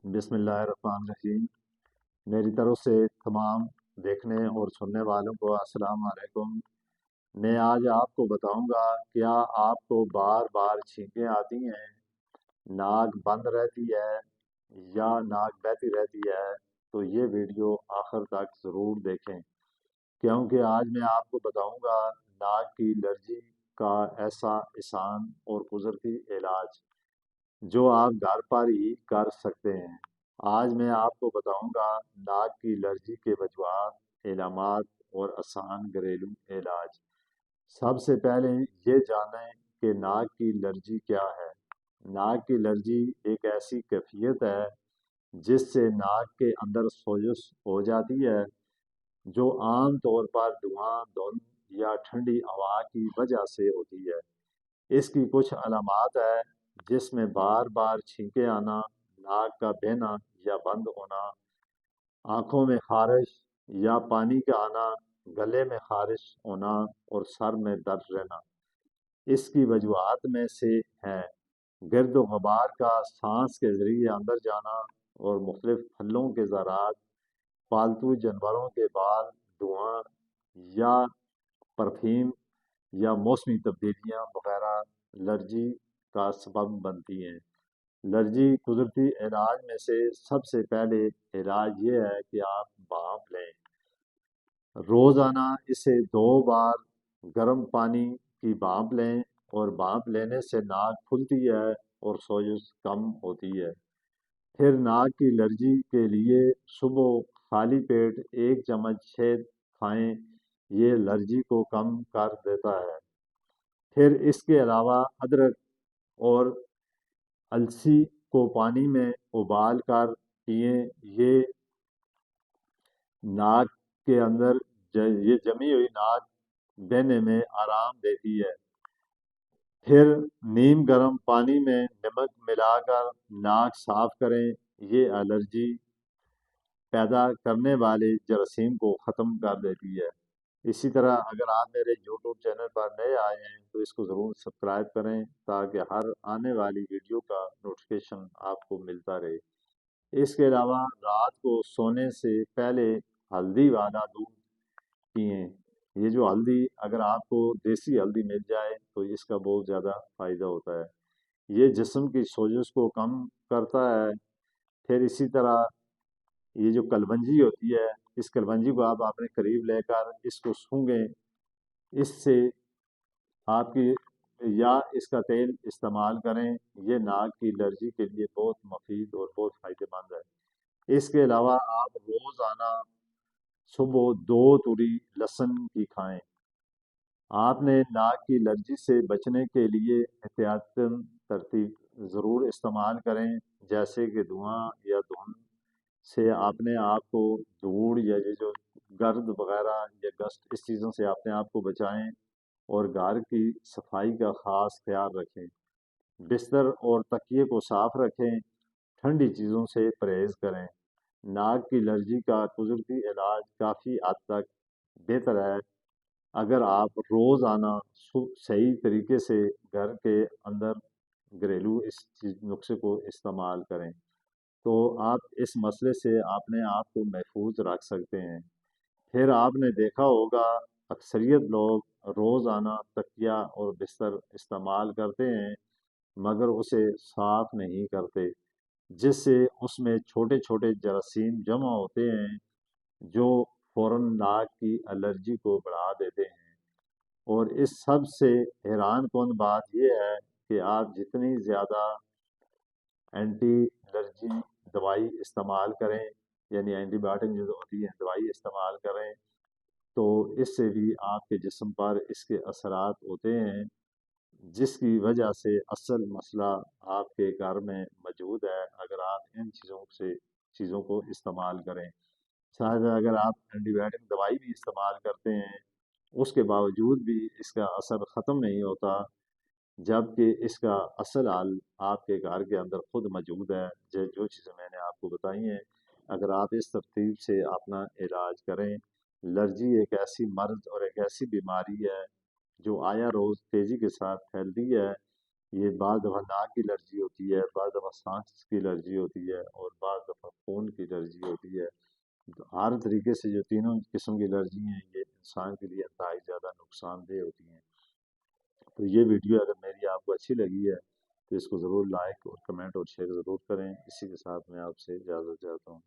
बिस्मिल्लाहिर्रहमानिर्रहीम। मेरी तरफ से तमाम देखने और सुनने वालों को अस्सलाम वालेकुम। मैं आज आपको बताऊंगा, क्या आपको बार बार छींकें आती हैं, नाक बंद रहती है या नाक बहती रहती है, तो ये वीडियो आखिर तक ज़रूर देखें, क्योंकि आज मैं आपको बताऊंगा नाक की एलर्जी का ऐसा आसान और कुदरती इलाज जो आप घर पर ही कर सकते हैं। आज मैं आपको बताऊंगा नाक की एलर्जी के वजूहात, इलामात और आसान घरेलू इलाज। सबसे पहले ये जानें कि नाक की एलर्जी क्या है। नाक की एलर्जी एक ऐसी कैफियत है जिससे नाक के अंदर सोजश हो जाती है, जो आम तौर पर धुआं, धुंध या ठंडी हवा की वजह से होती है। इसकी कुछ अलामात है जिसमें बार बार छींके आना, नाक का बहना या बंद होना, आंखों में खारिश या पानी का आना, गले में खारिश होना और सर में दर्द रहना। इसकी वजूहात में से हैं गर्द व गुबार का सांस के जरिए अंदर जाना और मुख्तलिफ फलों के ज़रात, पालतू जानवरों के बाल, धुआं या परफ्यूम या मौसमी तब्दीलियाँ वगैरह एलर्जी का सबब बनती हैं। एलर्जी कुदरती इलाज में से सबसे पहले इलाज ये है कि आप भाप लें। रोज़ाना इसे 2 बार गर्म पानी की भाप लें और भाप लेने से नाक खुलती है और सोजिश कम होती है। फिर नाक की एलर्जी के लिए सुबह खाली पेट 1 चम्मच शहद खाएं, ये एलर्जी को कम कर देता है। फिर इसके अलावा अदरक और अलसी को पानी में उबाल कर पिएं, ये नाक के अंदर ये जमी हुई नाक बहने में आराम देती है। फिर नीम गर्म पानी में नमक मिलाकर नाक साफ करें, ये एलर्जी पैदा करने वाले जरासीम को ख़त्म कर देती है। इसी तरह अगर आप मेरे यूट्यूब चैनल पर नए आए हैं तो इसको ज़रूर सब्सक्राइब करें, ताकि हर आने वाली वीडियो का नोटिफिकेशन आपको मिलता रहे। इसके अलावा रात को सोने से पहले हल्दी वाला दूध पिएँ। ये जो हल्दी, अगर आपको देसी हल्दी मिल जाए तो इसका बहुत ज़्यादा फ़ायदा होता है। ये जिस्म की सोजिश को कम करता है। फिर इसी तरह ये जो कलवंजी होती है, इस कलवंजी को आप अपने करीब लेकर इसको सूंघें, इससे आपकी या इसका तेल इस्तेमाल करें। ये नाक की एलर्जी के लिए बहुत मुफीद और बहुत फ़ायदेमंद है। इसके अलावा आप रोज़ाना सुबह 2 तुरी लहसुन की खाएं। आपने नाक की एलर्जी से बचने के लिए एहतियातन तरतीब ज़रूर इस्तेमाल करें, जैसे कि धुआं या धुंध से अपने आप को, धूड़ या ये जो गर्द वगैरह या डस्ट, इस चीज़ों से अपने आप को बचाएं और घर की सफाई का ख़ास ख्याल रखें। बिस्तर और तकिए को साफ रखें, ठंडी चीज़ों से परहेज़ करें। नाक की एलर्जी का कुदरती इलाज काफ़ी हद तक बेहतर है अगर आप रोज़ाना सही तरीके से घर के अंदर घरेलू इस नुस्खे को इस्तेमाल करें, तो आप इस मसले से अपने आप को महफूज रख सकते हैं। फिर आपने देखा होगा अक्सरियत लोग रोज़ाना तकिया और बिस्तर इस्तेमाल करते हैं, मगर उसे साफ नहीं करते, जिससे उसमें छोटे छोटे जरासीम जमा होते हैं, जो फ़ौरन नाक की एलर्जी को बढ़ा देते हैं। और इस सब से हैरान कौन बात यह है कि आप जितनी ज़्यादा एंटी एलर्जी दवाई इस्तेमाल करें, यानी एंटीबायोटिक जो होती है दवाई इस्तेमाल करें, तो इससे भी आपके जिस्म पर इसके असरात होते हैं, जिसकी वजह से असल मसला आपके घर में मौजूद है। अगर आप इन चीज़ों को इस्तेमाल करें, शायद अगर आप एंटीबायोटिक दवाई भी इस्तेमाल करते हैं, उसके बावजूद भी इसका असर ख़त्म नहीं होता, जबकि इसका असल हल आपके घर के अंदर खुद मौजूद है। जो चीज़ें मैंने आपको बताई हैं, अगर आप इस तरतीब से अपना इलाज करें। एलर्जी एक ऐसी मर्ज़ और एक ऐसी बीमारी है जो आया रोज़ तेज़ी के साथ फैलती है। ये बाद दफ़ा नाक की एलर्जी होती है, बाद दफ़ा सांस की एलर्जी होती है और बाद ہر طریقے سے جو تینوں قسم کی الرجی ہیں یہ انسان کے لیے انتہائی زیادہ نقصان دہ ہوتی ہیں۔ تو یہ ویڈیو اگر میری آپ کو اچھی لگی ہے تو اس کو ضرور لائک اور کمنٹ اور شیئر ضرور کریں۔ اسی کے ساتھ میں آپ سے اجازت چاہتا ہوں۔